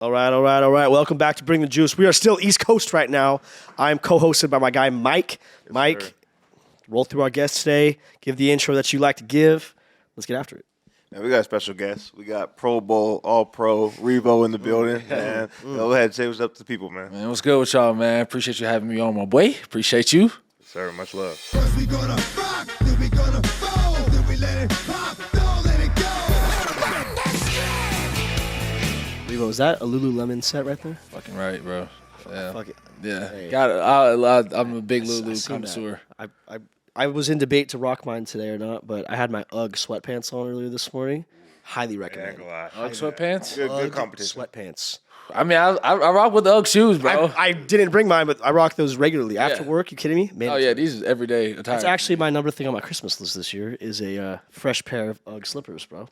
All right. Welcome back to Bring the Juice. We are still East Coast right now. I'm co-hosted by my guy, Mike. Yes, Mike, sir. roll through our guests today. Give the intro that you like to give. Let's get after it. Man, we got a special guest. We got Pro Bowl, All-Pro, Revo in the building. Man, go ahead, say what's up to the people, man. Man, what's good with y'all, man? Appreciate you having me on, my boy. Appreciate you. Yes, sir, much love. First we gonna rock, then we gonna fold, then we let it pop, don't let it go. Revo, is that a Lululemon set right there? Fucking right, bro. Yeah. Fuck it. Yeah. Hey. Got it. I'm a big I Lulu seen that. connoisseur. I was in debate to rock mine today or not, but I had my UGG sweatpants on earlier this morning. Highly Man, I recommend. ain't gonna lie. UGG sweatpants? Good UGG competition. sweatpants. I mean, I rock with the UGG shoes, bro. I didn't bring mine, but I rock those regularly. After Yeah. work, you kidding me? Oh, yeah, these is everyday attire. That's actually my number thing on my Christmas list this year is a fresh pair of UGG slippers, bro.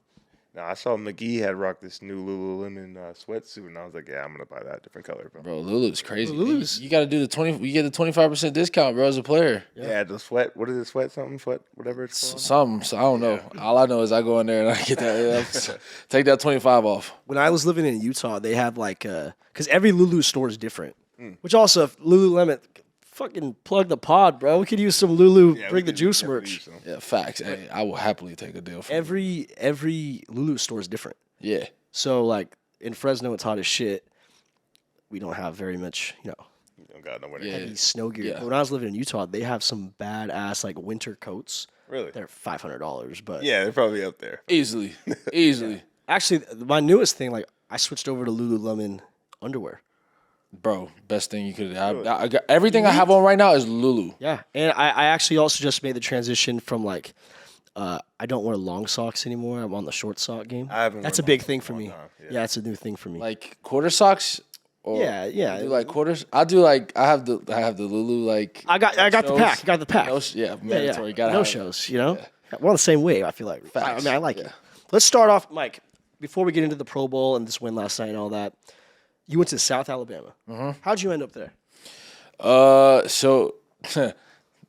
Now, I saw McGee had rocked this new Lululemon sweatsuit, and I was like, yeah, I'm gonna buy that different color, bro. Bro, Lulu's crazy. Lulu's- You got to do the 20. You get the 25% discount, bro, as a player. Yeah, the sweat. What is it? Sweat something? Sweat whatever it's called. Something. So I don't know. All I know is I go in there and I get that. Take that 25 off. When I was living in Utah, they had like because every Lulu store is different. Which also, if Lululemon, fucking plug the pod, bro. We could use some Lulu Yeah, Bring we the could Juice definitely merch. use some. Yeah, facts. Hey, I will happily take a deal from you. Every Lulu store is different. Yeah. So like in Fresno, it's hot as shit. We don't have very much, You don't got nowhere to Yeah. go. heavy snow gear. Yeah. But when I was living in Utah, they have some badass like winter coats. Really? They're $500, but Yeah, they're probably up there. Easily. Easily. actually, my newest thing, like I switched over to Lululemon underwear. Bro, best thing you could do. I got, everything I have on right now is Lulu. Yeah, and I actually also just made the transition from like I don't wear long socks anymore. I'm on the short sock game. I haven't That's a worn big long thing socks for in a me. long time, Yeah. yeah. That's a new thing for me. Like quarter socks? Or yeah. you do like quarters? I do like I have the Lulu like I got the shows. pack. I got the pack. No, yeah, mandatory. Gotta no have it. shows. You know, we're on the same wave. I feel like. I Facts. mean, I like it. Yeah. Let's start off, Mike. Before we get into the Pro Bowl and this win last night and all that, you went to South Alabama. How'd you end up there? So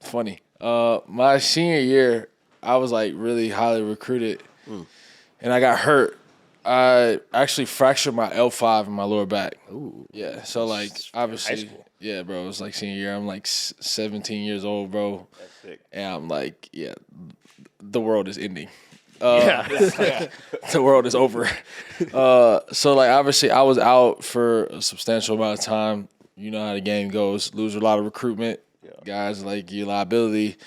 funny. My senior year, I was like really highly recruited, and I got hurt. I actually fractured my L5 in my lower back. Ooh. Yeah, so like obviously, school. yeah, bro. It was like senior year. I'm like 17 years old, bro, That's sick. and I'm like, yeah, the world is ending. Yeah. The world is over. So like obviously I was out for a substantial amount of time. You know how the game goes. Lose a lot of recruitment. Guys like your liability.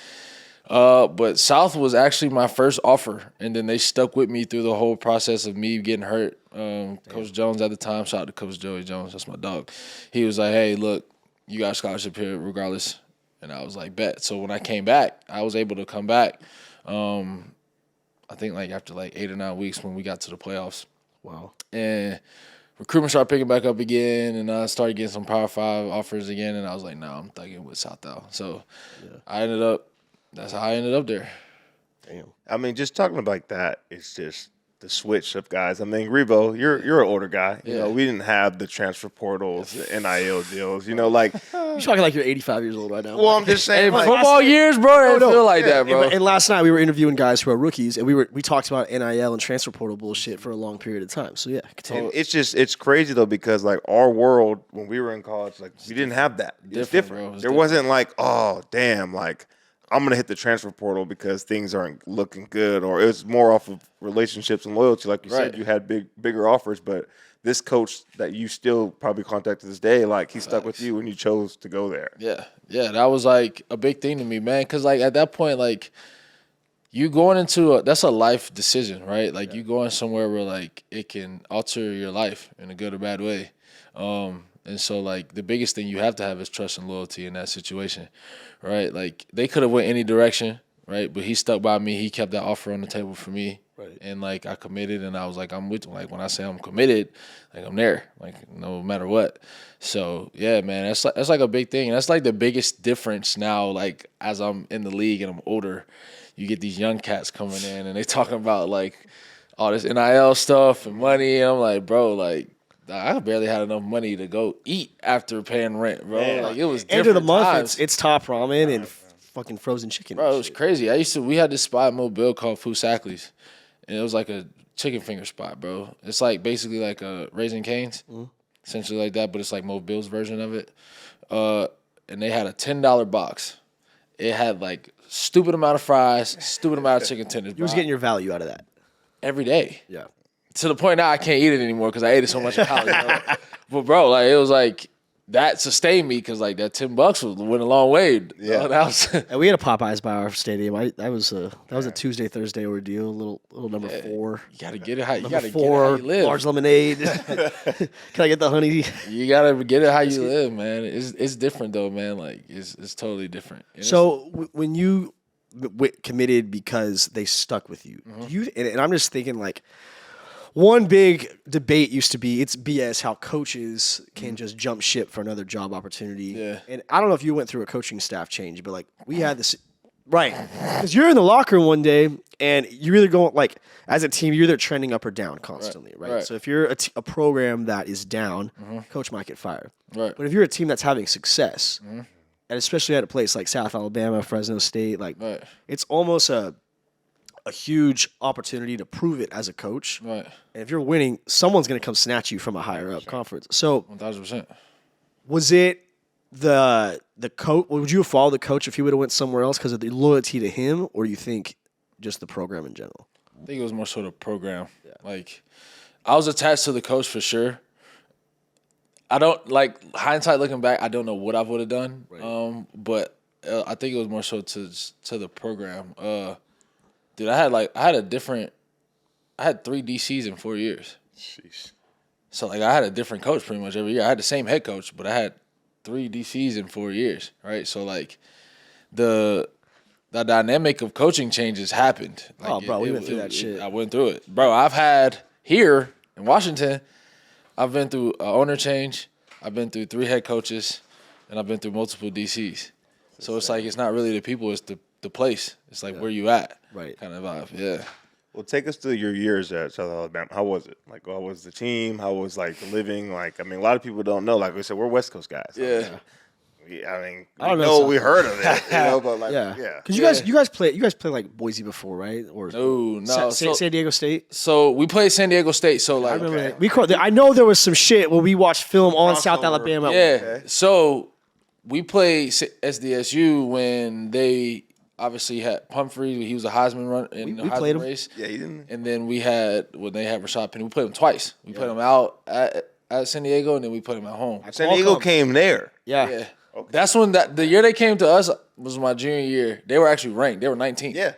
But South was actually my first offer, and then they stuck with me through the whole process of me getting hurt. Coach Jones at the time, shout out to Coach Joey Jones, that's my dog. He was like, hey, look, you got a scholarship here regardless. And I was like, bet. So when I came back, I was able to come back. I think like after like 8 or 9 weeks when we got to the playoffs. Wow. And recruitment started picking back up again, and I started getting some Power 5 offers again, and I was like, nah, I'm thugging with South Al. So that's how I ended up there. Damn. I mean, just talking about like that, it's just the switch of guys. I mean, Revo, you're an older guy. You know, we didn't have the transfer portals, the NIL deals. You know, like, You're talking like you're 85 years old right now. well, I'm just Hey, saying, like, football years, bro, it didn't feel like that, bro. And last night we were interviewing guys who are rookies, and we talked about NIL and transfer portal bullshit for a long period of time. So yeah, continue. and it's crazy though because like our world when we were in college, like we didn't have that. It's different, different. bro. It was There different. wasn't like, oh damn, like I'm gonna hit the transfer portal because things aren't looking good, or it was more off of relationships and loyalty. Like you Right. said, you had bigger offers, but this coach that you still probably contact to this day, like he stuck with you and you chose to go there. Yeah, that was like a big thing to me, man. Because like at that point, like you going into that's a life decision, right? Like you going somewhere where like it can alter your life in a good or bad way. And so like the biggest thing you have to have is trust and loyalty in that situation, right? Like they could have went any direction, right? But he stuck by me. He kept that offer on the table for me. Right. And like I committed, and I was like, I'm with you. Like when I say I'm committed, like I'm there, like no matter what. So yeah, man, that's like a big thing. That's like the biggest difference now. Like as I'm in the league and I'm older, you get these young cats coming in and they talking about like all this NIL stuff and money. And I'm like, bro, like I barely had enough money to go eat after paying rent, bro. Yeah. Like it was End of the different month, times. it's top ramen and fucking frozen chicken. Bro, and it was shit. crazy. We had this spot in Mobile called Foosackly's, and it was like a chicken finger spot, bro. It's like basically like a Raising Cane's, essentially like that, but it's like Mo Bill's version of it. And they had a $10 box. It had like stupid amount of fries, stupid amount of chicken tenders. You was getting your value out of that. every day. Yeah. To the point now I can't eat it anymore because I ate it so much in college. But bro, like it was like that sustained me because like that $10 went a long way. Yeah. That was And we had a Popeyes by our stadium. That was a Tuesday, Thursday ordeal. Little number 4. you gotta get it how you Number gotta 4, get it how you live. large lemonade. Can I get the honey? You gotta get it how you live, man. It's different though, man. Like it's totally different. And So when you committed because they stuck with you, Mm-hmm. do you and I'm just thinking like one big debate used to be it's BS how coaches can just jump ship for another job opportunity. Yeah. And I don't know if you went through a coaching staff change, but like we had this right because you're in the locker room one day and you're either going like as a team you're either trending up or down constantly, right? Right. So if you're a program that is down, coach might get fired. Right. But if you're a team that's having success, and especially at a place like South Alabama, Fresno State, like Right. it's almost a huge opportunity to prove it as a coach. Right. And if you're winning, someone's going to come snatch you from a higher up conference. So 1000%. was it the coach? Would you have followed the coach if he would have went somewhere else because of the loyalty to him, or do you think just the program in general? I think it was more so the program. Like, I was attached to the coach for sure. I don't like hindsight looking back. I don't know what I would have done. Right. But I think it was more so to the program. Dude, I had 3 DCs in 4 years. Jeez. So like I had a different coach pretty much every year. I had the same head coach, but I had 3 DCs in 4 years. Right. So like the dynamic of coaching changes happened. Like, Oh, bro, we went through that shit. I went through it. Bro, I've had here in Washington, I've been through an owner change, I've been through 3 head coaches, and I've been through multiple DCs. So it's like it's not really the people, it's the place. It's like where you at. Right. Kind of vibe. Yeah. Well, take us through your years at South Alabama. How was it? Like, how was the team? How was like the living? Like, I mean, a lot of people don't know. Like we said, we're West Coast guys. Yeah. I mean, I don't we know know we heard of it, but like, Yeah. yeah. Because you guys play like Boise before, right? Or No. San Diego State. So we played San Diego State. So like I remember that. I know there was some shit where we watched film on South Crossover. Alabama. Yeah. Okay. So we played SDSU when they obviously had Pumphrey. He was a Heisman run in the we played Heisman him. race. Yeah, he didn't. And then we had when they had Rashad Penny. We played him twice. We played him out at San Diego, and then we put him at home. San Diego came there. Yeah. Yeah. That's when the year they came to us was my junior year. They were actually ranked. They were 19th. Yeah.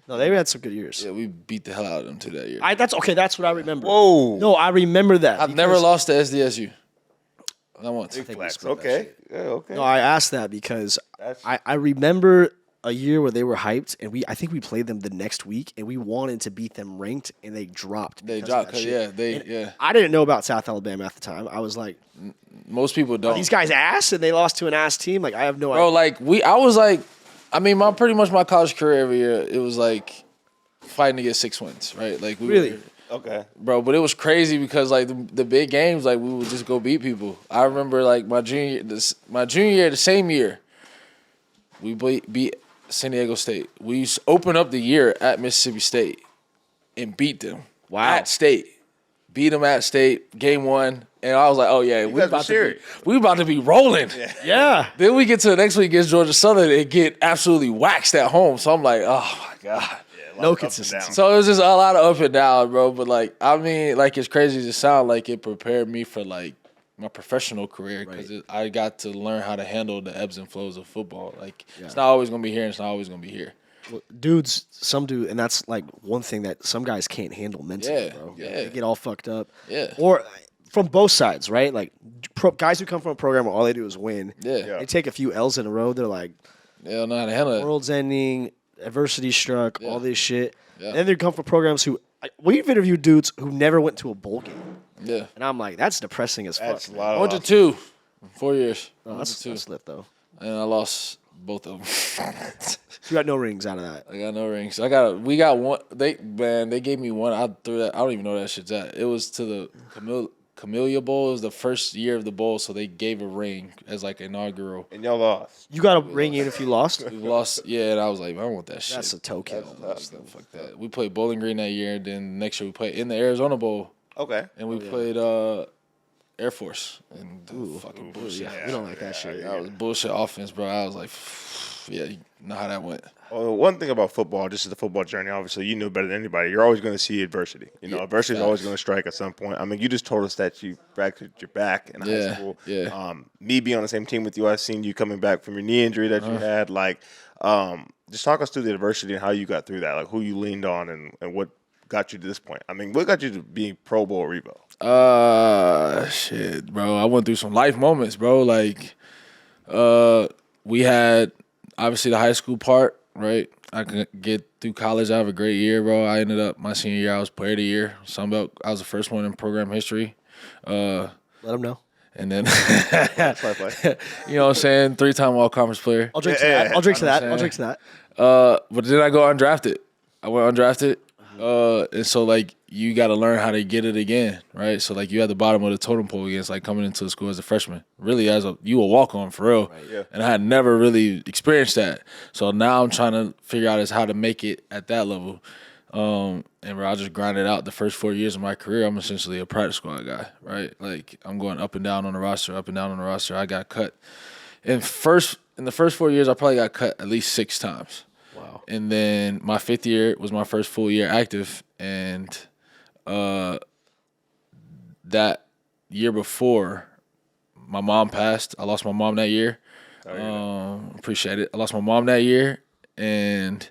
No, they had some good years. Yeah, we beat the hell out of them too that year. That's what I remember. Whoa. No, I remember that. I've never lost to SDSU. Not once. think we Flex. split that Okay. Yeah, okay. No, I asked that because That's- I remember a year where they were hyped, and I think we played them the next week, and we wanted to beat them ranked, and they dropped. They because of dropped that because shit. I didn't know about South Alabama at the time. I was like, most people don't. these guys ass, and they lost to an ass team. Like I have no Bro, idea. I was like, I mean, pretty much my college career every year, it was like fighting to get 6 wins, right? Like we Really? were, Okay. bro, but it was crazy because like the big games, like we would just go beat people. I remember like my junior year, the same year, we beat San Diego State. We opened up the year at Mississippi State and beat them. Wow. At State. Beat them at State, game 1. And I was like, oh yeah, guys were we about to be rolling. Yeah. Then we get to the next week against Georgia Southern and get absolutely waxed at home. So I'm like, oh my God. No Up and consistency. down. So it was just a lot of up and down, bro. But like, I mean, like it's crazy to sound like it prepared me for like my professional career because I got to learn how to handle the ebbs and flows of football. Like it's not always gonna be here, and it's not always gonna be here. Some do, and that's like one thing that some guys can't handle mentally, Yeah, bro. yeah. They get all fucked up. Yeah. Or from both sides, right? Like guys who come from a program where all they do is win. Yeah. They take a few L's in a row. They're like, They don't know how to handle it. world's ending, adversity struck, all this shit. Yeah. And then they come from programs who we've interviewed dudes who never went to a bowl game, Yeah. and I'm like, that's depressing as fuck. That's a man. lot I of went to losses. 2 in 4 years. I Oh, went to that's 2. that's lit though. And I lost both of them. You got no rings out of that. I got no rings. We got one. They gave me one. I threw that. I don't even know where that shit's at. It was to the Camellia Bowl. It was the first year of the bowl, so they gave a ring as like inaugural. And y'all lost. You got a ring even if you lost. We lost, yeah, and I was like, I don't want that shit. That's a toe kill. Fuck that. We played Bowling Green that year, and then next year we played in the Arizona Bowl, Okay. and we played Air Force. And fucking bullshit. Yeah, we don't like that shit. That was bullshit offense, bro. I was like, yeah, you know how that went. Well, one thing about football, just as the football journey, obviously, you know better than anybody. You're always going to see adversity. Adversity is always going to strike at some point. I mean, you just told us that you fractured your back in high school. Yeah. Me being on the same team with you, I've seen you coming back from your knee injury that you had. Like, just talk us through the adversity and how you got through that. Like, who you leaned on and what got you to this point. I mean, what got you to being Pro Bowl Revo? Shit, bro. I went through some life moments, bro. Like, we had obviously the high school part, right? I could get through college. I have a great year, bro. I ended up my senior year, I was player of the year. I was the first one in program history. Let them know. And then, Play. you know what I'm saying? 3-time all-conference player. I'll drink to that. I'll drink to that. I'll drink to that. But then I go undrafted. I went undrafted. And so, like, you got to learn how to get it again, right? So, like, you at the bottom of the totem pole against, like, coming into the school as a freshman. Really, you a walk-on, for real. Right, yeah. And I had never really experienced that. So now I'm trying to figure out how to make it at that level. And where I just grinded out the first 4 years of my career, I'm essentially a practice squad guy, right? Like, I'm going up and down on the roster, up and down on the roster. I got cut. In the first 4 years, I probably got cut at least 6 times. Wow. And then my 5th year was my first full year active. And that year before, my mom passed. I lost my mom that year. Appreciate it. I lost my mom that year. And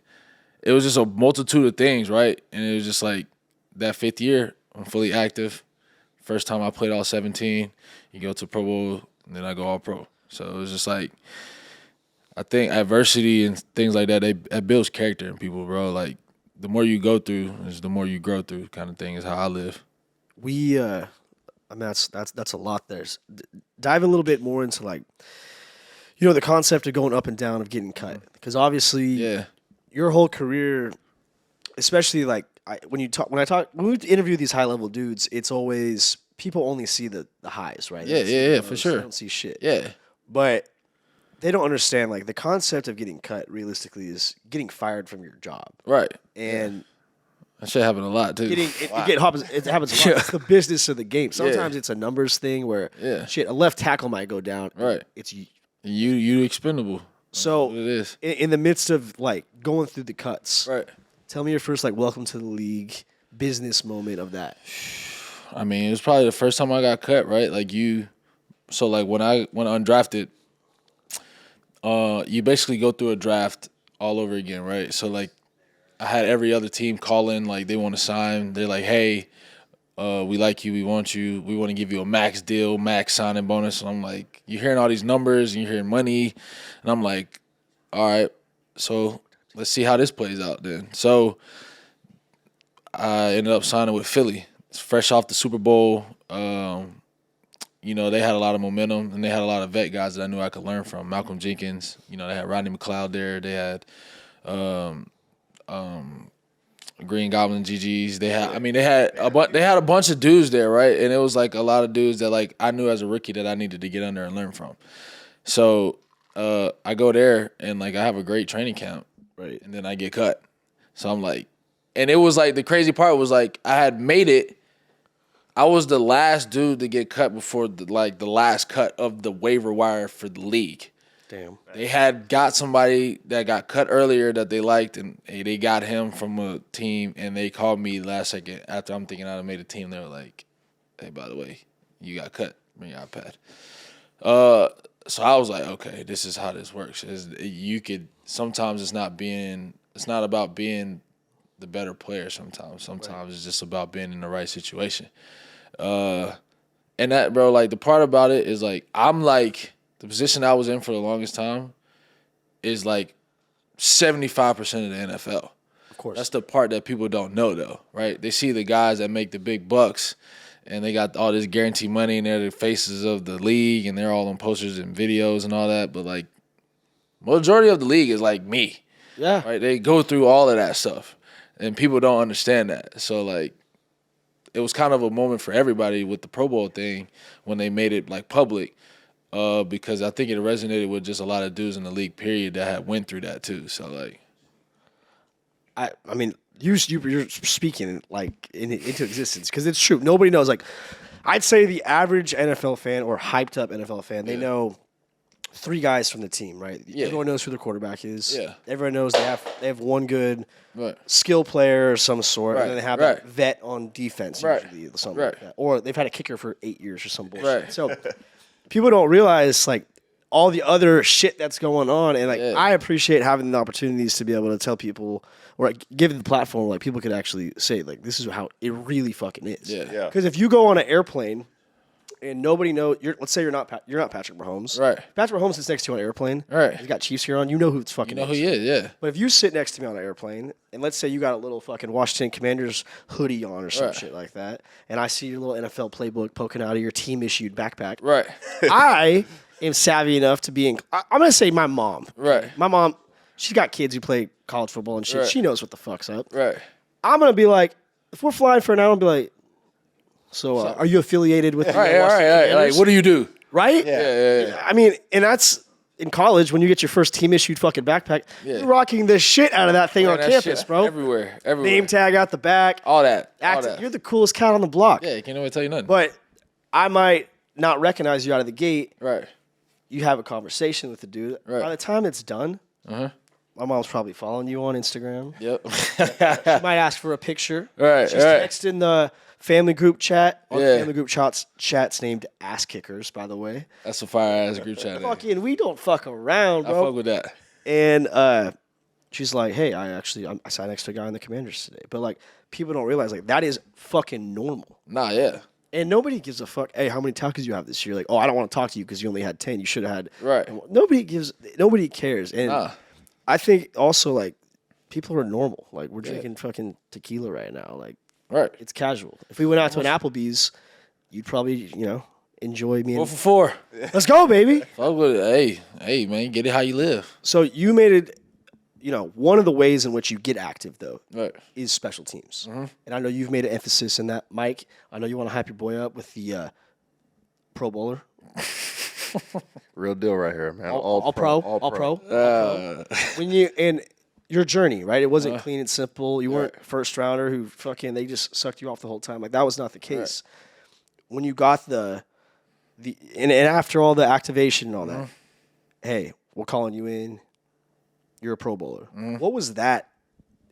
it was just a multitude of things, right? And it was just like that 5th year, I'm fully active. First time I played all 17. You go to Pro Bowl, and then I go all pro. So it was just like, I think adversity and things like that, it builds character in people, bro. Like, the more you go through is the more you grow through, kind of thing is how I live. I mean, that's a lot there. Dive a little bit more into, like, the concept of going up and down, of getting cut. Because obviously, your whole career, especially like when we interview these high level dudes, it's always people only see the highs, right? Yeah, for sure. They don't see shit. Yeah. But they don't understand, like, the concept of getting cut realistically is getting fired from your job. Right. And that shit happened a lot, too. it happens a lot. It's the business of the game. Sometimes it's a numbers thing where a left tackle might go down. Right. It's you expendable. so That's what it is. In the midst of, like, going through the cuts. Right. Tell me your first, like, welcome to the league business moment of that. I mean, it was probably the first time I got cut, right? Like, so like when I went undrafted, you basically go through a draft all over again, right? So, like, I had every other team call in, like, they want to sign. They're like, hey, we like you, we want you, we want to give you a max deal, max signing bonus. And I'm like, you're hearing all these numbers and you're hearing money. And I'm like, all right, so let's see how this plays out then. So I ended up signing with Philly. It's fresh off the Super Bowl. They had a lot of momentum, and they had a lot of vet guys that I knew I could learn from. Malcolm Jenkins, they had Rodney McLeod there. They had Green Goblin GGs. They had a bunch of dudes there, right? And it was like a lot of dudes that, like, I knew as a rookie that I needed to get under and learn from. So I go there and, like, I have a great training camp, Right. and then I get cut. So I'm like, and it was like the crazy part was, like, I had made it. I was the last dude to get cut before the last cut of the waiver wire for the league. Damn. They had got somebody that got cut earlier that they liked, and they got him from a team, and they called me last second after I'm thinking I'd made a team. They were like, hey, by the way, you got cut. Bring your iPad. So I was like, okay, this is how this works. Sometimes it's not about being the better player sometimes. Sometimes it's just about being in the right situation. And that, bro, like, the part about it is, like, I'm like, the position I was in for the longest time is like 75% of the NFL. Of course. That's the part that people don't know, though, right? They see the guys that make the big bucks, and they got all this guaranteed money, and they're the faces of the league, and they're all on posters and videos and all that. But, like, majority of the league is like me. Yeah. Right? They go through all of that stuff, and people don't understand that. So, like, it was kind of a moment for everybody with the Pro Bowl thing when they made it, like, public, because I think it resonated with just a lot of dudes in the league, period, that had went through that too. So, like, I mean, you're speaking, like, into existence, because it's true. Nobody knows. Like, I'd say the average NFL fan or hyped up NFL fan, they know 3 guys from the team, right? Yeah. Everyone knows who their quarterback is. Yeah. Everyone knows they have one good Right. skill player of some sort, and then Right, they have right. that vet on defense usually, or something like Right. that. Or they've had a kicker for 8 years or some bullshit. Right. So people don't realize like all the other shit that's going on, and like I appreciate having the opportunities to be able to tell people or like, give the platform like people could actually say like this is how it really fucking is. Yeah. Yeah. Because if you go on an airplane and nobody knows, let's say you're not Patrick Mahomes. Right. Patrick Mahomes sits next to you on an airplane. Right. He's got Chiefs here on. You know who it's fucking. You know who is. he is, yeah. But if you sit next to me on an airplane, and let's say you got a little fucking Washington Commanders hoodie on or some Right. shit like that, and I see your little NFL playbook poking out of your team-issued backpack, Right. I am savvy enough to be in. I'm going to say my mom. Right. My mom, she's got kids who play college football and shit. Right. She knows what the fuck's up. Right. I'm going to be like, if we're flying for an hour, I'll be like, so are you affiliated with the Right. Washington Like, Commanders? what do you do? Right? Yeah. I mean, and that's in college when you get your first team issued fucking backpack. Yeah. You're rocking the shit out of that thing on That campus, shit bro. Everywhere. Name tag out the back. All that. All Acting, that. you're the coolest cat on the block. Yeah, can't nobody tell you nothing. But I might not recognize you out of the gate. Right. You have a conversation with the dude. Right. By the time it's done, my mom's probably following you on Instagram. Yep. She might ask for a picture. Right, She's right. texting the family group chat. On Yeah. family group chat's named Ass Kickers, by the way. That's a fire ass group chat. Fucking, we don't fuck around, I bro. fuck with that. And she's like, "Hey, I sat next to a guy in the Commanders today." But like, people don't realize like that is fucking normal, Nah, yeah. and nobody gives a fuck. Hey, how many tackles you have this year? Like, oh, I don't want to talk to you because you only had 10. You should have had Right. and nobody cares. And Nah. I think also like people are normal. Like we're drinking fucking tequila right now. Like Right. it's casual. If we went out to an Applebee's, you'd probably enjoy me. 4 for 4. Let's go, baby. Fuck with it. Hey, man, get it how you live. So you made it. One of the ways in which you get active though Right. is special teams. And I know you've made an emphasis in that. Mike, I know you want to hype your boy up with the Pro Bowler. Real deal right here, man. All pro. When you and your journey, right? It wasn't clean and simple. You weren't first rounder who fucking they just sucked you off the whole time. Like that was not the case. When you got the and after all the activation and all that, hey, we're calling you in. You're a Pro Bowler. What was that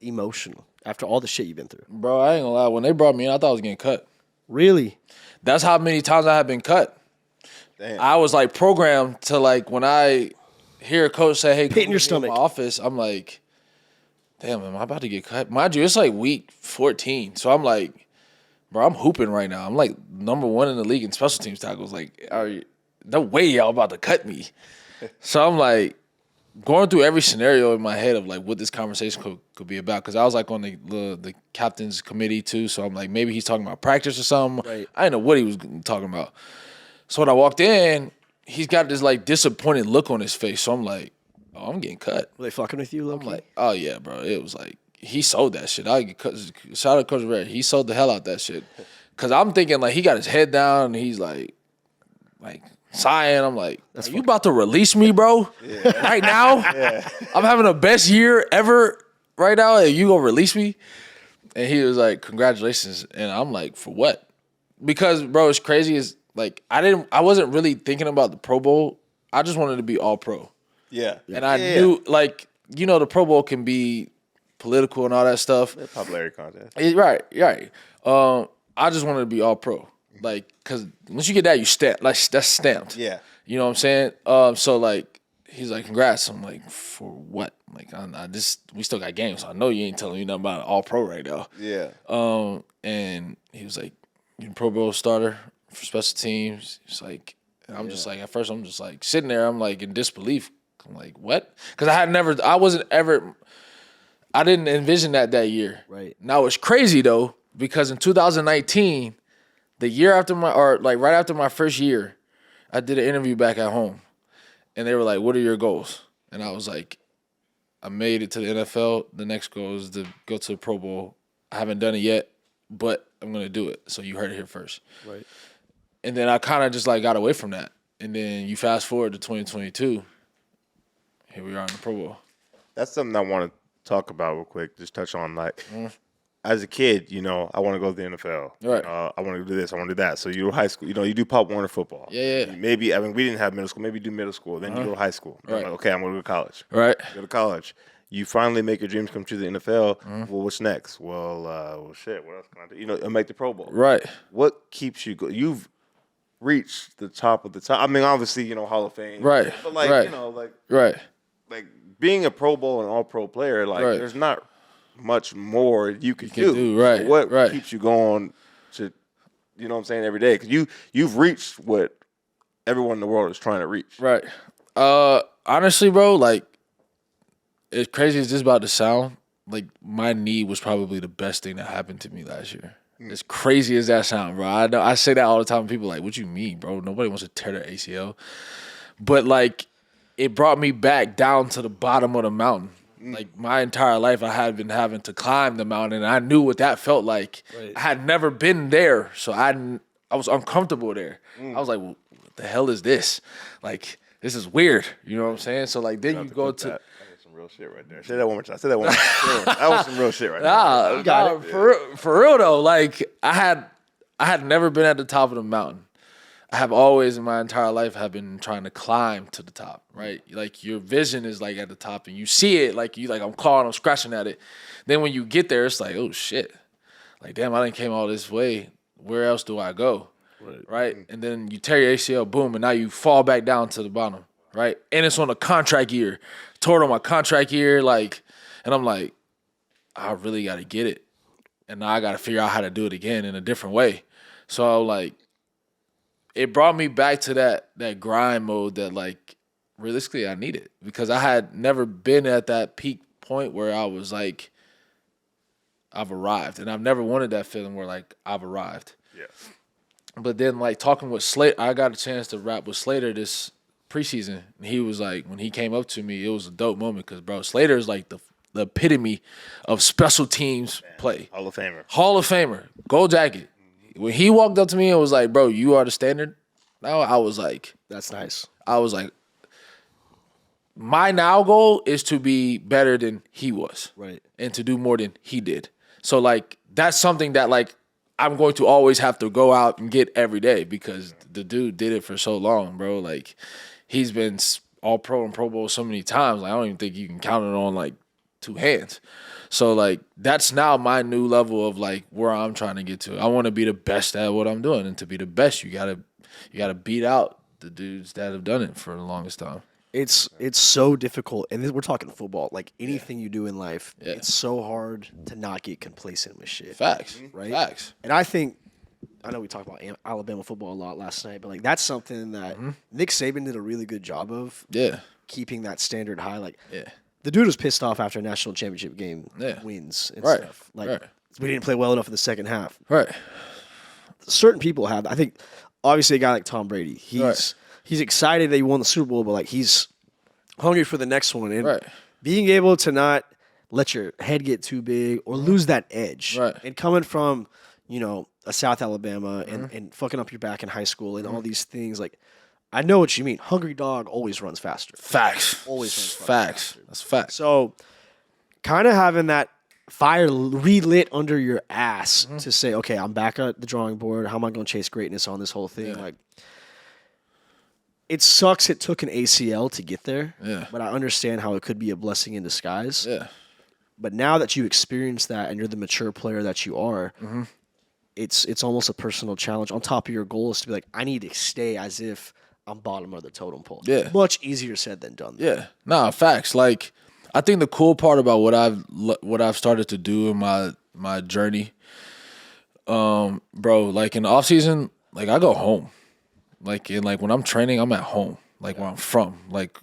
emotional after all the shit you've been through? Bro, I ain't gonna lie. When they brought me in, I thought I was getting cut. Really? That's how many times I have been cut. Damn. I was like programmed to like when I hear a coach say, "Hey, Pit in come your with me stomach. my office," I'm like, "Damn, am I about to get cut?" Mind you, it's like week 14, so I'm like, "Bro, I'm hooping right now. I'm like number 1 in the league in special teams tackles. Like, no way y'all about to cut me." So I'm like going through every scenario in my head of like what this conversation could be about, because I was like on the captain's committee too. So I'm like, maybe he's talking about practice or something. Right. I didn't know what he was talking about. So when I walked in, he's got this like disappointed look on his face. So I'm like, oh, I'm getting cut. Were they fucking with you, Loki? I'm like, oh yeah, bro. It was like he sold that shit. I get cut. Shout out Coach Red. He sold the hell out that shit. Cause I'm thinking like he got his head down and he's like sighing. I'm like, are you about to release me, bro? Right now? I'm having the best year ever right now, and you gonna release me? And he was like, congratulations. And I'm like, for what? Because, bro, it's crazy. Is like I wasn't really thinking about the Pro Bowl. I just wanted to be all pro. Yeah. And I knew, like, the Pro Bowl can be political and all that stuff. Popularity contest. Right. I just wanted to be all pro. Like, because once you get that, you stamp. Like, that's stamped. Yeah. You know what I'm saying? So, like, he's like, congrats. I'm like, for what? Like, we still got games, so I know you ain't telling me nothing about all pro right now. Yeah. And he was like, you're a Pro Bowl starter for special teams. He's like, and I'm just like, at first, I'm just like sitting there, I'm like in disbelief. I'm like, what? Because I didn't envision that year. Right. Now it's crazy though, because in 2019, the year after right after my first year, I did an interview back at home, and they were like, "What are your goals?" And I was like, "I made it to the NFL. The next goal is to go to the Pro Bowl. I haven't done it yet, but I'm gonna do it." So you heard it here first. Right. And then I kind of just like got away from that. And then you fast forward to 2022. Here we are in the Pro Bowl. That's something I want to talk about real quick. Just touch on like as a kid, I want to go to the NFL. Right. I want to do this. I want to do that. So you go to high school. You do Pop Warner football. Yeah. Maybe we didn't have middle school. Maybe you do middle school. Then you go to high school. Right. I'm like, okay, I'm going to go to college. Right. Go to college. You finally make your dreams come true to the NFL. Well, what's next? Well, shit. What else can I do? Make the Pro Bowl. Right. What keeps you going? You've reached the top of the top. I mean, obviously, Hall of Fame. Right. But like, right. Right. Like being a Pro Bowl and All Pro player, like there's not much more you can do. Right. So what right. keeps you going to, every day? Because you've reached what everyone in the world is trying to reach. Right. Honestly, bro, like, as crazy as this about to sound, like, my knee was probably the best thing that happened to me last year. As crazy as that sound, bro. I know I say that all the time. People are like, what you mean, bro? Nobody wants to tear their ACL. But, like, it brought me back down to the bottom of the mountain. Like, my entire life, I had been having to climb the mountain, and I knew what that felt like. Right. I had never been there, so I was uncomfortable there. I was like, well, what the hell is this? Like, this is weird. You know what I'm saying? So, like, then you go to... Some real shit right there. Say that one more time. Say that one more time. That was some real shit right there. Nah, for real though. Like, I had never been at the top of the mountain. I have always in my entire life have been trying to climb to the top, right? Like, your vision is like at the top and you see it, like I'm clawing, I'm scratching at it. Then when you get there, it's like, oh shit. Like, damn, I done came all this way. Where else do I go? Right? And then you tear your ACL, boom, and now you fall back down to the bottom, right? And it's on a contract year. Tore on my contract year, like, and I'm like, I really got to get it. And now I got to figure out how to do it again in a different way. So, like, it brought me back to that grind mode that, like, realistically I needed. Because I had never been at that peak point where I was like, I've arrived. And I've never wanted that feeling where, like, I've arrived. Yeah. But then, like, talking with Slater, I got a chance to rap with Slater this preseason, and he was like, when he came up to me, it was a dope moment because, bro, Slater is like the epitome of special teams play. Hall of Famer. Gold jacket. When he walked up to me and was like, bro, you are the standard now, I was like, that's nice. I was like, my now goal is to be better than he was. Right. And to do more than he did. So, like, that's something that, like, I'm going to always have to go out and get every day because the dude did it for so long, bro. Like, he's been all pro and Pro Bowl so many times. Like, I don't even think you can count it on, like, two hands. So, like, that's now my new level of, like, where I'm trying to get to. I want to be the best at what I'm doing. And to be the best, you gotta beat out the dudes that have done it for the longest time. It's so difficult. And we're talking football. Like, anything you do in life, it's so hard to not get complacent with shit. Facts. Right? Facts. And I know we talked about Alabama football a lot last night, but, like, that's something that Nick Saban did a really good job of. Yeah. Keeping that standard high. Like, yeah. The dude was pissed off after a national championship game wins and stuff. Like, we didn't play well enough in the second half. Right. Certain people have. I think, obviously, a guy like Tom Brady, he's excited that he won the Super Bowl, but, like, he's hungry for the next one. And being able to not let your head get too big or lose that edge. Right. And coming from, a South Alabama and fucking up your back in high school and all these things, like, I know what you mean. Hungry dog always runs faster. Facts. Always runs faster. That's facts. So, kind of having that fire relit under your ass to say, okay, I'm back at the drawing board. How am I going to chase greatness on this whole thing? Yeah. Like, it sucks it took an ACL to get there. Yeah. But I understand how it could be a blessing in disguise. Yeah. But now that you experience that and you're the mature player that you are, it's almost a personal challenge. On top of your goal is to be like, I need to stay as if I'm bottom of the totem pole. Yeah. Much easier said than done. Yeah. Nah, facts. Like, I think the cool part about what I've started to do in my journey, bro, like in the off season, like I go home. Like when I'm training, I'm at home. Like where I'm from. Like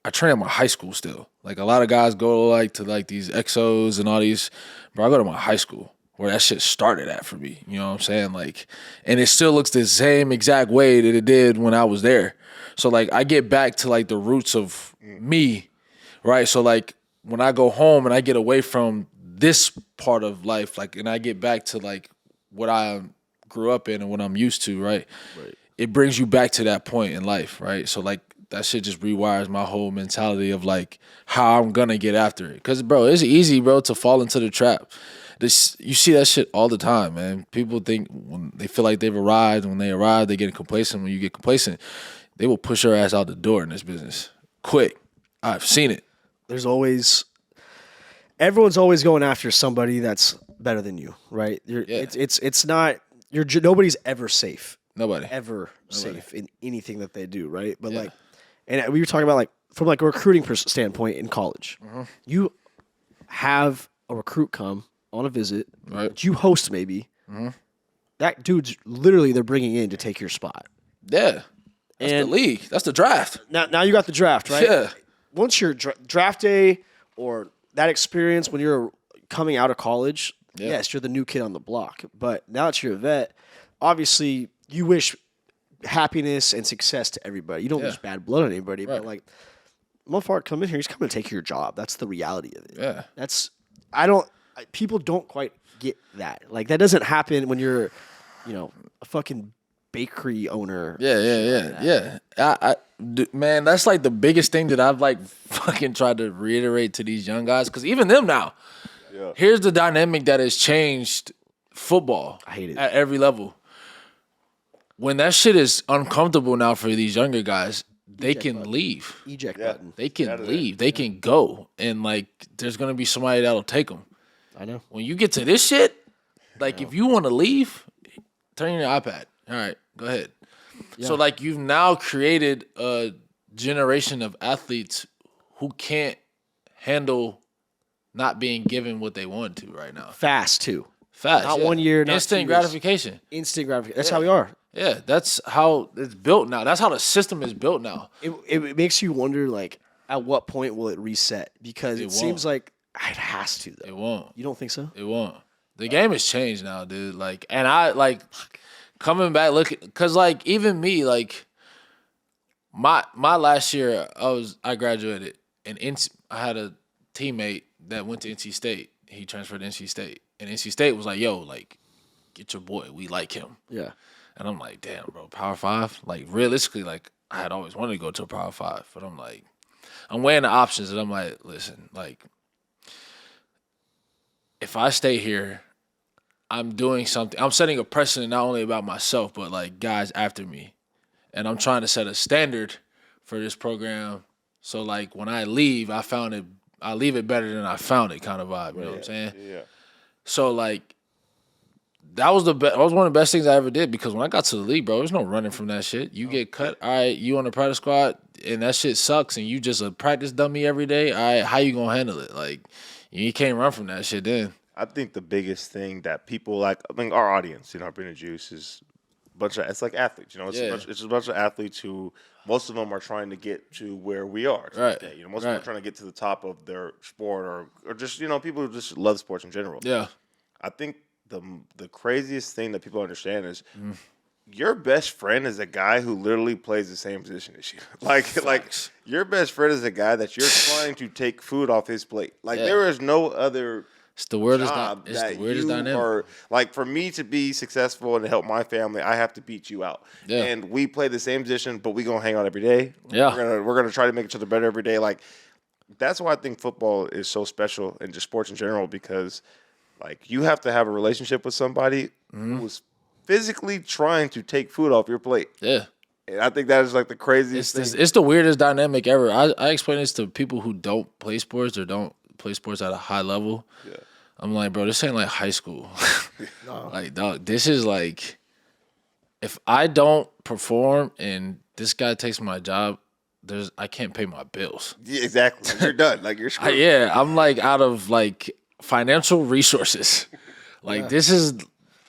I train at my high school still. Like a lot of guys go to these XOs and all these, bro, I go to my high school where that shit started at for me. You know what I'm saying? Like, and it still looks the same exact way that it did when I was there. So like I get back to like the roots of me, right? So like when I go home and I get away from this part of life, like, and I get back to like what I grew up in and what I'm used to, right? It brings you back to that point in life, right? So like that shit just rewires my whole mentality of like how I'm gonna get after it. Cause bro, it's easy, bro, to fall into the trap. You see that shit all the time, man. People think when they feel like they've arrived, when they arrive, they get complacent. When you get complacent, they will push your ass out the door in this business quick. I've seen it. Everyone's always going after somebody that's better than you, right? It's not nobody's ever safe. Nobody. Safe in anything that they do, right? But and we were talking about from a recruiting standpoint in college. You have a recruit come on a visit, right? That you host maybe. That dude's literally they're bringing in to take your spot. Yeah, that's the league. That's the draft. Now you got the draft, right? Yeah. Once your draft day or that experience when you're coming out of college, yes, you're the new kid on the block. But now that you're a vet, obviously you wish happiness and success to everybody. You don't wish bad blood on anybody, but motherfucker, come in here. He's coming to take your job. That's the reality of it. Yeah. People don't quite get that. That doesn't happen when you're, a fucking bakery owner. Yeah. Man, that's the biggest thing that I've fucking tried to reiterate to these young guys. Because even them now, here's the dynamic that has changed football. I hate it. At every level. When that shit is uncomfortable now for these younger guys, they can leave. Eject button. They can leave. They can go. And there's going to be somebody that'll take them. I know. When you get to this shit, if you want to leave, turn your iPad. All right, go ahead. Yeah. So you've now created a generation of athletes who can't handle not being given what they want to right now. Fast too. Not 1 year, not instant gratification. Instant gratification. That's how we are. Yeah, that's how it's built now. That's how the system is built now. It makes you wonder, at what point will it reset? Because it seems like it has to, though. It won't. You don't think so? It won't. The game has changed now, dude. And I, coming back, because, even me, my last year, I graduated, and I had a teammate that went to NC State. He transferred to NC State. And NC State was yo, get your boy. We like him. Yeah. And I'm damn, bro, Power 5? Realistically, I had always wanted to go to a Power 5. But I'm weighing the options, and I'm listen, if I stay here, I'm doing something. I'm setting a precedent not only about myself, but, guys after me. And I'm trying to set a standard for this program. So, when I leave, I leave it better than I found it kind of vibe. You know what I'm saying? Yeah. So, that was that was one of the best things I ever did, because when I got to the league, bro, there's no running from that shit. You get cut, all right, you on the practice squad, and that shit sucks, and you just a practice dummy every day, all right, how you gonna handle it? You can't run from that shit then. I think the biggest thing that people our audience, our Brennan Juice is a bunch of, it's like athletes, it's a bunch of athletes who, most of them are trying to get to where we are today. Most of them are trying to get to the top of their sport or just, people who just love sports in general. Yeah. I think the craziest thing that people understand is your best friend is a guy who literally plays the same position as you. Your best friend is a guy that you're trying to take food off his plate. There is no other it's the weirdest dynamic. For me to be successful and to help my family, I have to beat you out. Yeah. And we play the same position, but we gonna hang out every day. Yeah. We're gonna try to make each other better every day. That's why I think football is so special, and just sports in general, because you have to have a relationship with somebody who's physically trying to take food off your plate. Yeah. And I think that is the craziest thing. It's the weirdest dynamic ever. I explain this to people who don't play sports or don't play sports at a high level. Yeah. I'm bro, this ain't high school. No. Dog, this is if I don't perform and this guy takes my job, I can't pay my bills. Yeah, exactly. You're done. You're screwed. Yeah, I'm out of financial resources. This is,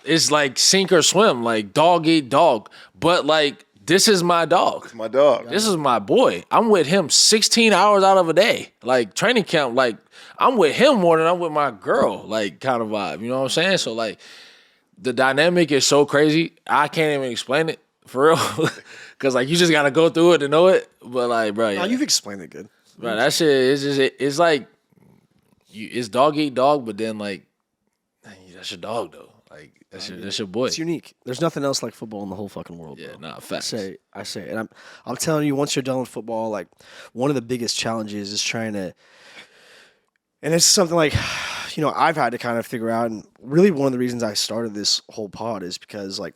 it's sink or swim, dog eat dog. But this is my dog. It's my dog. This is my boy. I'm with him 16 hours out of a day. Training camp, I'm with him more than I'm with my girl, kind of vibe. You know what I'm saying? So the dynamic is so crazy. I can't even explain it for real. Cause you just gotta go through it to know it. But bro, no, you've explained it good. Bro, that shit is just it's it's dog eat dog, but then that's your dog though. That's your boy. It's unique. There's nothing else like football in the whole fucking world. Yeah, bro. nah, facts. I say, and I'm telling you, once you're done with football, one of the biggest challenges is trying to, and it's something I've had to kind of figure out, and really one of the reasons I started this whole pod is because, like,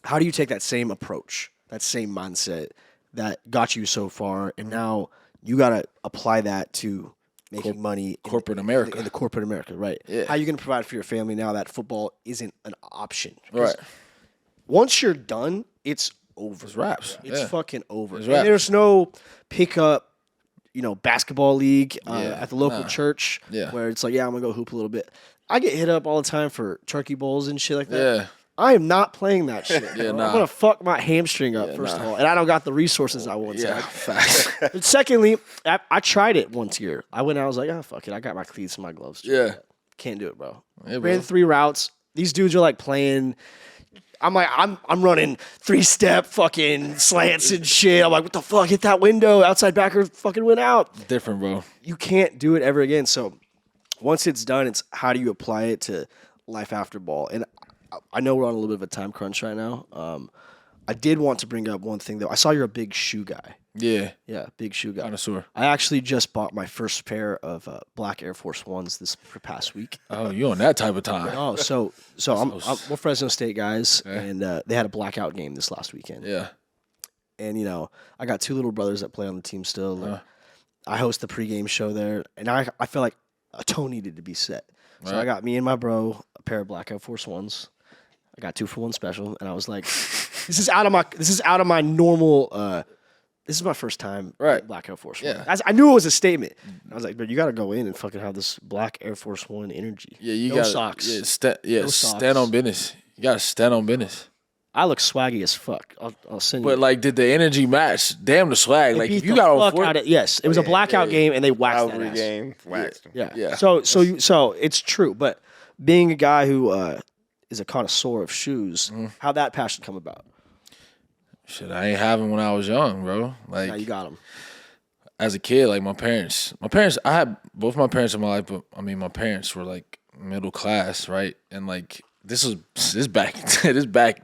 how do you take that same approach, that same mindset that got you so far, and now you got to apply that to making money corporate America. In the corporate America, right? Yeah. How are you going to provide for your family now that football isn't an option? Right. Once you're done, it's over. It's wraps. It's fucking over. It's And wraps. there's no pickup, basketball league at the local church where it's like, I'm going to go hoop a little bit. I get hit up all the time for turkey bowls and shit like that. Yeah. I am not playing that shit. Yeah, I'm nah. going to fuck my hamstring up, first of all. And I don't got the resources I once Yeah, had. facts. But secondly, I tried it once year. I went out, I was like, fuck it. I got my cleats and my gloves. Yeah. Can't do it, bro. Yeah, bro. Ran 3 routes. These dudes are like playing. I'm like, I'm running 3-step fucking slants and shit. I'm like, what the fuck? Hit that window. Outside backer fucking went out. Different, bro. You can't do it ever again. So once it's done, it's how do you apply it to life after ball? And I know we're on a little bit of a time crunch right now. I did want to bring up one thing, though. I saw you're a big shoe guy. Yeah. Yeah, big shoe guy. Connoisseur. I actually just bought my first pair of black Air Force Ones this past week. Oh, you on that type of time. Oh, so we're Fresno State guys, and they had a blackout game this last weekend. Yeah. And, I got 2 little brothers that play on the team still. Like, I host the pregame show there, and I feel like a tone needed to be set. So I got me and my bro a pair of black Air Force Ones. I got 2 for 1 special, and I was like, this is out of my normal. This is my first time Right. Black Air Force Yeah. One. I knew it was a statement. I was like, but you got to go in and fucking have this black Air Force One energy. Yeah, you no got socks. Yeah, No socks. stand on business. You got to stand on business. I look swaggy as fuck. I'll send you. But like, did the energy match? Damn the swag. They Like, beat if you the got on fuck 4, out of, yes, it was a blackout game, and they waxed that Rivalry ass. game, waxed him. Yeah. Yeah. So it's true. But being a guy who is a connoisseur of shoes, how'd that passion come about? shit, I ain't having when I was young, bro. Like, Now you got them. as a kid, like my parents, I had both my parents in my life, but I mean, my parents were like middle class, right? And like, this back,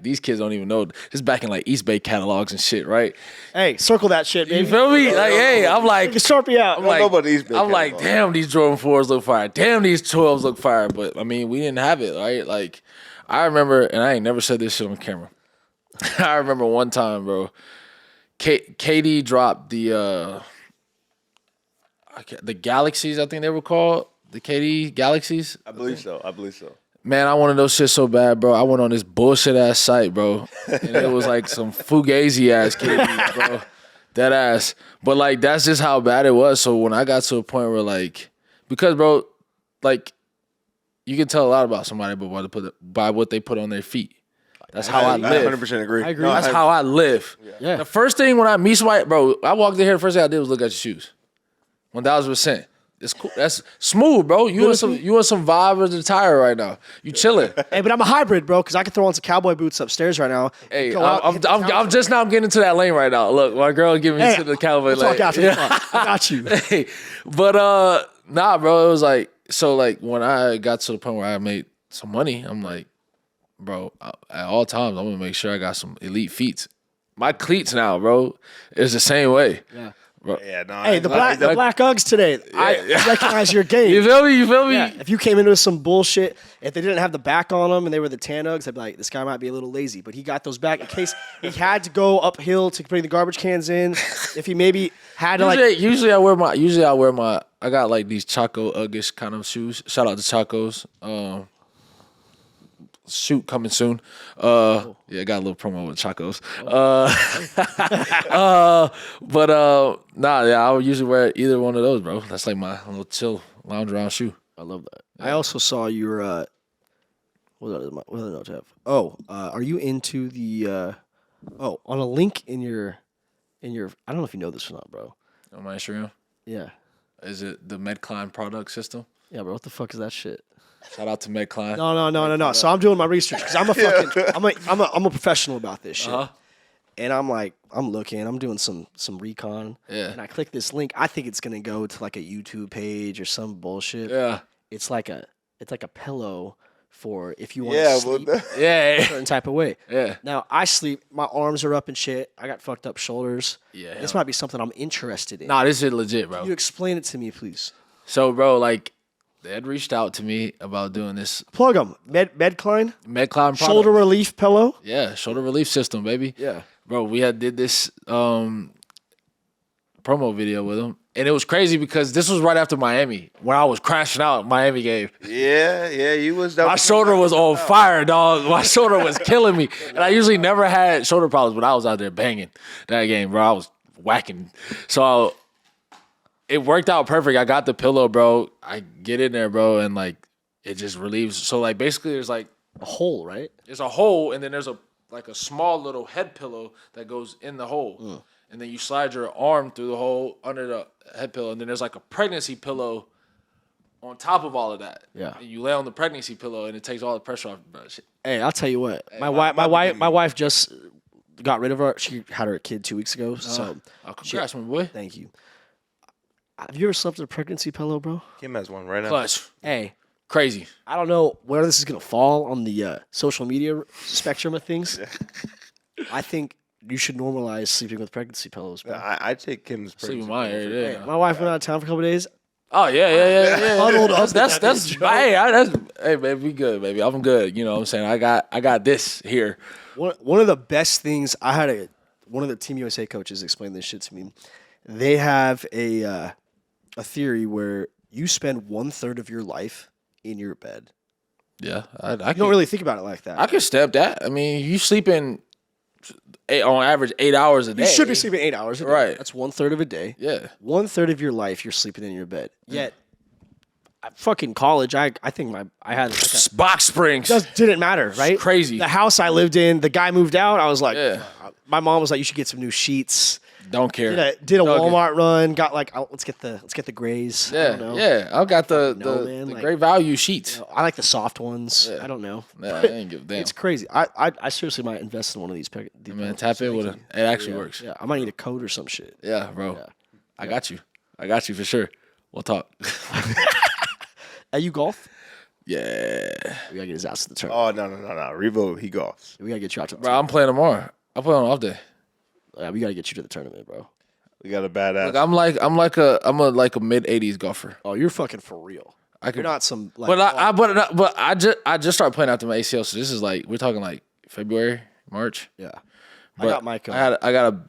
these kids don't even know. This back in like East Bay catalogs and shit, right? Hey, circle that shit, baby. You feel me? Like, hey, I'm like, Take a Sharpie out. I'm like, know about the East Bay I'm like, catalog. damn, these Jordan 4s look fire. Damn, these 12s look fire. But I mean, we didn't have it, right? Like, I remember, and I ain't never said this shit on camera. I remember one time, bro. KD dropped the Galaxies, I think they were called. The KD Galaxies. I believe so. Man, I wanted those shit so bad, bro. I went on this bullshit ass site, bro. And it was like some fugazi ass KD, bro. That ass. But like, that's just how bad it was. So when I got to a point where like, because bro, like, you can tell a lot about somebody by what they put on their feet. That's how I live. 100% agree. I agree. No, That's how I live. Yeah. The first thing when I meet somebody, bro, I walked in here, the first thing I did was look at your shoes. 1000%. It's cool. That's smooth, bro. You in some vibe of the tire right now. You chilling. Hey, but I'm a hybrid, bro, because I can throw on some cowboy boots upstairs right now. Hey, Go out, hit the I'm town. just now getting into that lane right now. Look, my girl giving me Hey, to the cowboy we'll lane. talk after the pod. I got you. Hey, but nah, bro. It was like, so like when I got to the point where I made some money, I'm like, bro, at all times I'm gonna make sure I got some elite feet. My cleats now, bro, is the same way. Yeah. Yeah, no. Hey, the black Uggs today. I recognize your game. You feel me? Yeah, if you came into some bullshit, if they didn't have the back on them and they were the tan Uggs, I'd be like, this guy might be a little lazy. But he got those back in case he had to go uphill to bring the garbage cans in. If he maybe had to like, Usually I wear my. I got like these Chaco Uggish kind of shoes. Shout out to Chacos. Shoot coming soon. Yeah, I got a little promo with Chacos. Nah, yeah, I would usually wear either one of those, bro. That's like my little chill lounge around shoe. I love that. I also saw your what other note I have? Are you into the on a link in your I don't know if you know this or not, bro. On my Instagram, Yeah. is it the Medcline product system? Yeah, bro. What the fuck is that shit? Shout out to Medcline. No. So I'm doing my research because I'm a fucking I'm a professional about this shit. And I'm like, I'm looking, I'm doing some recon. Yeah. And I click this link. I think it's gonna go to like a YouTube page or some bullshit. Yeah. It's like a pillow for if you want Yeah, to sleep well, Yeah. a certain type of way. Yeah. Now I sleep, my arms are up and shit. I got fucked up shoulders. Yeah. This might be something I'm interested in. Nah, this is legit, bro. You explain it to me, please. So, bro, like, They had reached out to me about doing this Plug them. Medcline. Medcline product. Shoulder relief pillow. Yeah, shoulder relief system, baby. Yeah. Bro, we did this promo video with them. And it was crazy because this was right after Miami, when I was crashing out Miami game. Yeah, you was. My shoulder was on fire, dog. My shoulder was killing me. And I usually never had shoulder problems, but I was out there banging that game, bro. I was whacking. So it worked out perfect. I got the pillow, bro. I get in there, bro, and like it just relieves. So like basically there's like A hole, right? there's a hole, and then there's a small little head pillow that goes in the hole. And then you slide your arm through the hole under the head pillow, and then there's like a pregnancy pillow on top of all of that. Yeah. And you lay on the pregnancy pillow, and it takes all the pressure off. Bro. Shit. Hey, I'll tell you what. My wife just got rid of her. She had her kid 2 weeks ago. So Congrats, my boy. thank you. Have you ever slept in a pregnancy pillow, bro? Kim has one right now. Clutch. Hey, Crazy. I don't know where this is gonna fall on the social media spectrum of things. I think you should normalize sleeping with pregnancy pillows, bro. I take Kim's Sleep in pregnancy my pillow for- area. Hey, my wife went out of town for a couple days. Oh yeah. Huddled up. That's hey baby, we good, baby. I'm good. You know what I'm saying? I got this here. One of the best things I had one of the Team USA coaches explain this shit to me. They have a theory where you spend 1/3 of your life in your bed. Yeah, I You can, don't really think about it like that. I can step that. I mean, you sleeping on average 8 hours a day. You should be sleeping 8 hours a day. Right. That's 1/3 of a day. Yeah. 1/3 of your life you're sleeping in your bed. Yet, fucking college, I think I had Box springs. just didn't matter, right? crazy. The house I lived in, the guy moved out. I was like, Yeah. my mom was like, you should get some new sheets. Don't care. Did a Dug it. Walmart run. Got like, let's get the grays. I don't know. Yeah. I've got the man, like- great value sheets. I like the soft ones. I don't know. Yeah, I ain't give a damn. It's crazy. I seriously might invest in one of these. Man, tap in with it. It actually works. Yeah, I might need a code or some shit. Yeah, bro. I got you. I got you for sure. We'll talk. Hey, you golf? Yeah. We gotta get his ass to the tournament. Oh no. Revo, he golfs. We gotta get you out to the Bro, I'm playing tomorrow. I play on off day. Yeah, we gotta get you to the tournament, bro. We got a badass. Look, I'm like a mid 80s golfer. Oh, you're fucking for real. I could, You're not some like. but I just started playing after my ACL, so this is like we're talking like February, March. Yeah. But I got my code.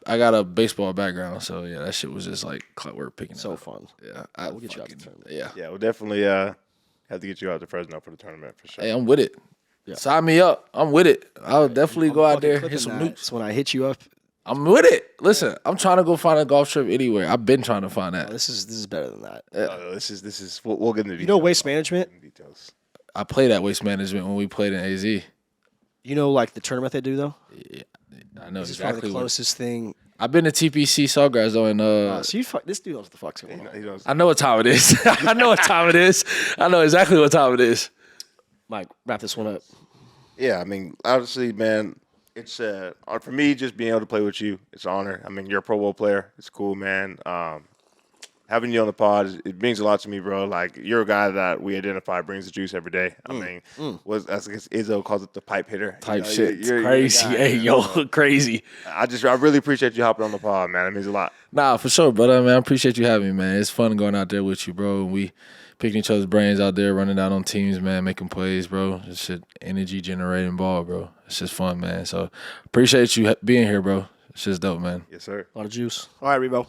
I got a baseball background, so yeah, that shit was just like clockwork picking. So it up. fun. Yeah, We'll get you out to the tournament. Yeah. Yeah, we'll definitely have to get you out to Fresno for the tournament for sure. Hey, I'm with it. Yeah. Sign me up. I'm with it. I'll definitely go out there, Fucking hit some clipping that. nukes. So when I hit you up, I'm with it. Listen, I'm trying to go find a golf trip anywhere. I've been trying to find that. this is better than that. This is we'll get into details. You know waste management? Details. I played at Waste Management when we played in AZ. You know like the tournament they do though? I know This is probably exactly the what. closest thing. I've been to TPC Sawgrass though, and So you this dude knows what the fuck's going on. He knows. I know what time it is. I know what time it is. I know exactly what time it is. Mike, wrap this one up. Yeah, I mean, obviously, man, it's for me just being able to play with you. It's an honor. I mean, you're a Pro Bowl player. It's cool, man. Having you on the pod, it means a lot to me, bro. Like, you're a guy that we identify brings the juice every day. I mean, as I guess Izzo calls it, the pipe hitter. Type You know, shit. you're a Crazy. guy, Hey, man. yo, crazy. I really appreciate you hopping on the pod, man. It means a lot. Nah, for sure, brother. Man, I appreciate you having me, man. It's fun going out there with you, bro. We picking each other's brains out there, running down on teams, man, making plays, bro. It's shit, energy generating ball, bro. It's just fun, man. So appreciate you being here, bro. It's just dope, man. Yes, sir. A lot of juice. All right, Rebo.